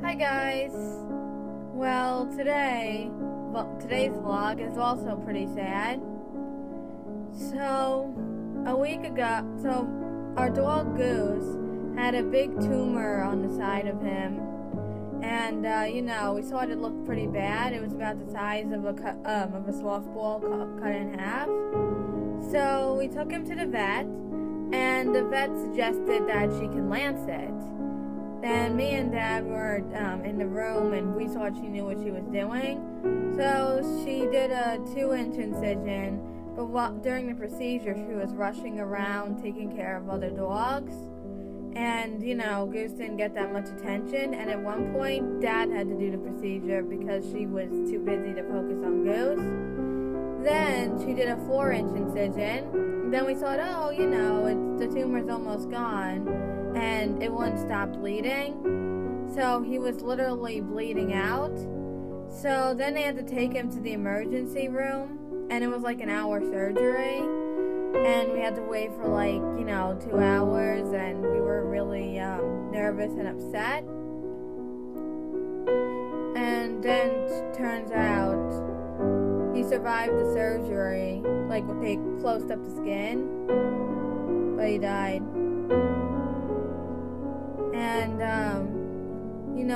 Hi guys. Well, today's vlog is also pretty sad. So, a week ago, our dog Goose had a big tumor on the side of him, and we thought it looked pretty bad. It was about the size of a softball cut in half. So we took him to the vet, and the vet suggested that she can lance it. Then me and Dad were in the room, and we thought she knew what she was doing. So she did a 2-inch incision, but during the procedure, she was rushing around taking care of other dogs. And, Goose didn't get that much attention. And at one point, Dad had to do the procedure because she was too busy to focus on Goose. Then she did a 4-inch incision. Then we thought, the tumor's almost gone. And it wouldn't stop bleeding. So he was literally bleeding out. So then they had to take him to the emergency room. And it was like an hour surgery. And we had to wait for 2 hours. And we were really nervous and upset. And then turns out he survived the surgery. They closed up the skin. But he died. And,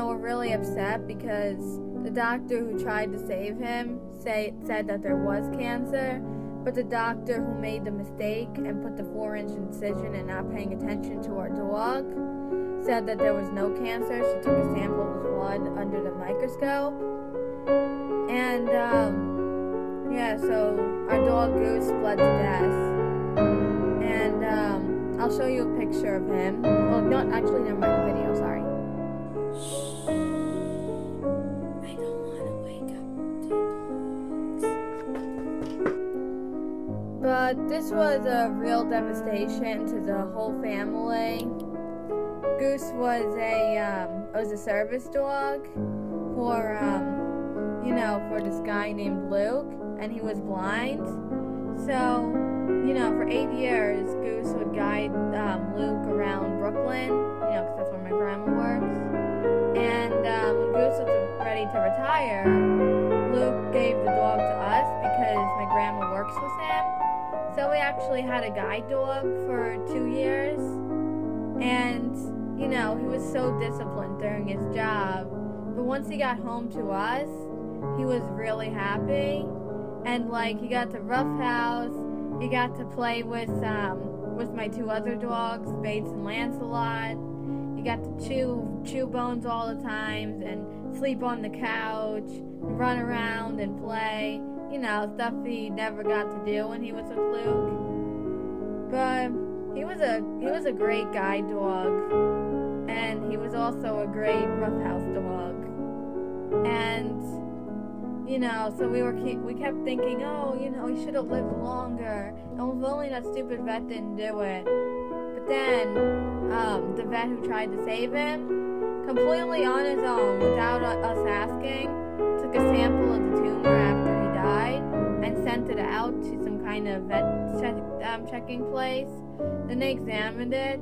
we're really upset because the doctor who tried to save him said that there was cancer, but the doctor who made the mistake and put the 4-inch incision and not paying attention to our dog said that there was no cancer. She took a sample of his blood under the microscope. And, so our dog Goose bled to death. And, I'll show you a picture of him. Well, never mind the video, sorry. I don't want to wake up the dogs. But this was a real devastation to the whole family. Goose was a service dog for this guy named Luke, and he was blind. So, for 8 years, Goose would guide Luke around Brooklyn, because that's where my grandma works. And when Goose was ready to retire, Luke gave the dog to us because my grandma works with him. So we actually had a guide dog for 2 years. And, he was so disciplined during his job. But once he got home to us, he was really happy. And, he got to roughhouse. He got to play with my 2 other dogs, Bates and Lancelot. He got to chew bones all the time and sleep on the couch, and run around and play. Stuff he never got to do when he was with Luke. But he was a great guide dog, and he was also a great roughhouse dog. And so we kept thinking, he should have lived longer. And if only that stupid vet didn't do it. But then, the vet who tried to save him, completely on his own, without us asking, took a sample of the tumor after he died and sent it out to some kind of vet checking place. Then they examined it,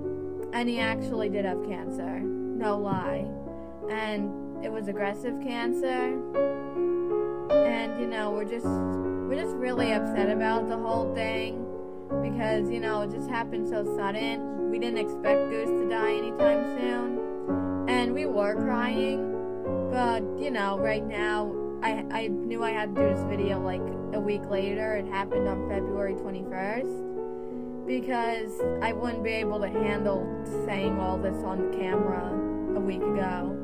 and he actually did have cancer. No lie. And it was aggressive cancer. And, we're just really upset about the whole thing because, it just happened so sudden. We didn't expect Goose to die anytime soon. And we were crying. But, right now, I knew I had to do this video a week later. It happened on February 21st because I wouldn't be able to handle saying all this on camera a week ago.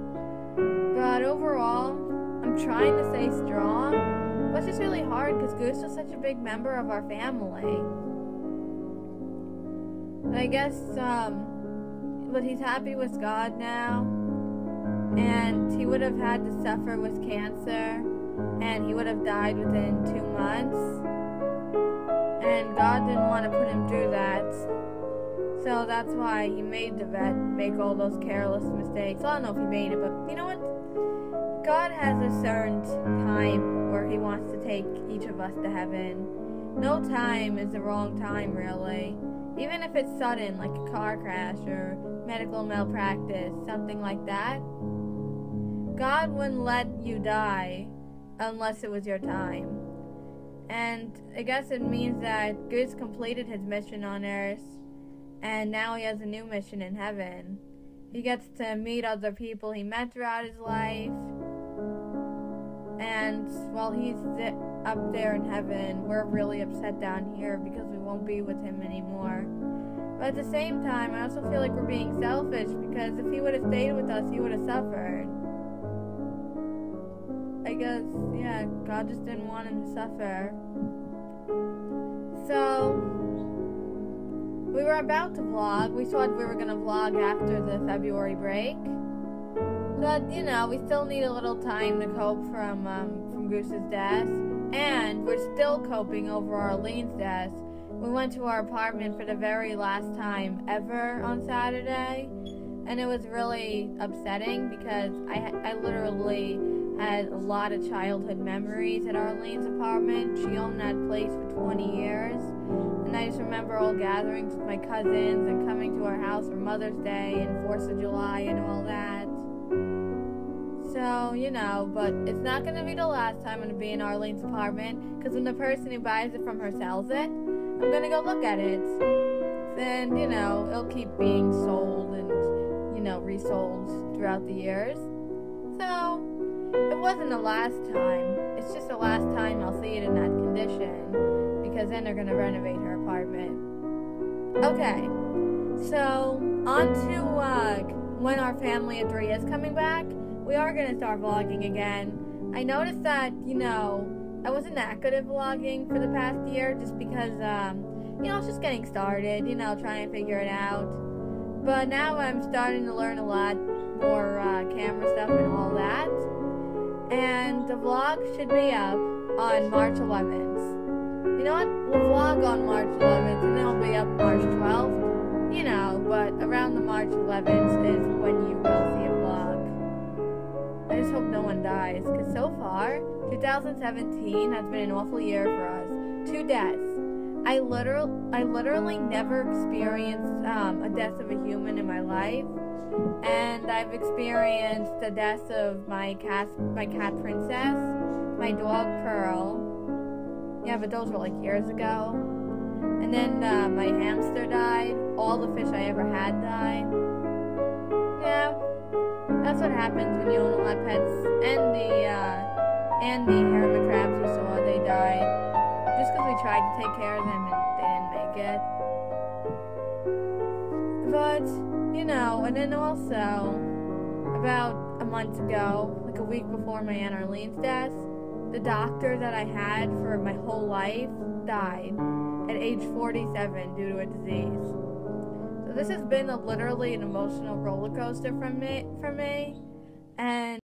But overall, I'm trying to stay strong, but it's just really hard because Goose was such a big member of our family. I guess, but he's happy with God now, and he would have had to suffer with cancer, and he would have died within 2 months, and God didn't want to put him through that, so that's why he made the vet make all those careless mistakes. I don't know if he made it, but you know what? God has a certain time where he wants to take each of us to heaven. No time is the wrong time, really. Even if it's sudden, like a car crash or medical malpractice, something like that. God wouldn't let you die unless it was your time. And I guess it means that Goose completed his mission on Earth, and now he has a new mission in heaven. He gets to meet other people he met throughout his life, and while he's up there in heaven, we're really upset down here because we won't be with him anymore. But at the same time, I also feel like we're being selfish, because if he would have stayed with us, he would have suffered. I guess, yeah, God just didn't want him to suffer. So, we were about to vlog. We thought we were going to vlog after the February break. But, you know, we still need a little time to cope from Goose's death. And we're still coping over Arlene's death. We went to our apartment for the very last time ever on Saturday. And it was really upsetting because I literally had a lot of childhood memories at Arlene's apartment. She owned that place for 20 years. And I just remember all gatherings with my cousins and coming to our house for Mother's Day and 4th of July and all that. So, you know, but it's not going to be the last time I'm going to be in Arlene's apartment, because when the person who buys it from her sells it, I'm going to go look at it. Then, you know, it'll keep being sold and, you know, resold throughout the years. So, it wasn't the last time. It's just the last time I'll see it in that condition, because then they're going to renovate her apartment. Okay, so on to when our family of 3 is coming back. We are going to start vlogging again. I noticed that, you know, I wasn't that good at vlogging for the past year just because, you know, I was just getting started, you know, trying to figure it out. But now I'm starting to learn a lot more camera stuff and all that. And the vlog should be up on March 11th. You know what? We'll vlog on March 11th and then it'll be up March 12th. You know, but around the March 11th is when you will see a vlog. I just hope no one dies, because so far, 2017 has been an awful year for us. 2 deaths. I literally never experienced a death of a human in my life, and I've experienced the death of my cat Princess, my dog Pearl. Yeah, but those were like years ago. And then my hamster died. All the fish I ever had died. Yeah. That's what happens when you own a lot of pets. And the hermit crabs you saw, they died. Just because we tried to take care of them and they didn't make it. But, you know, and then also, about a month ago, like a week before my Aunt Arlene's death, the doctor that I had for my whole life died at age 47 due to a disease. This has been literally an emotional roller coaster for me, and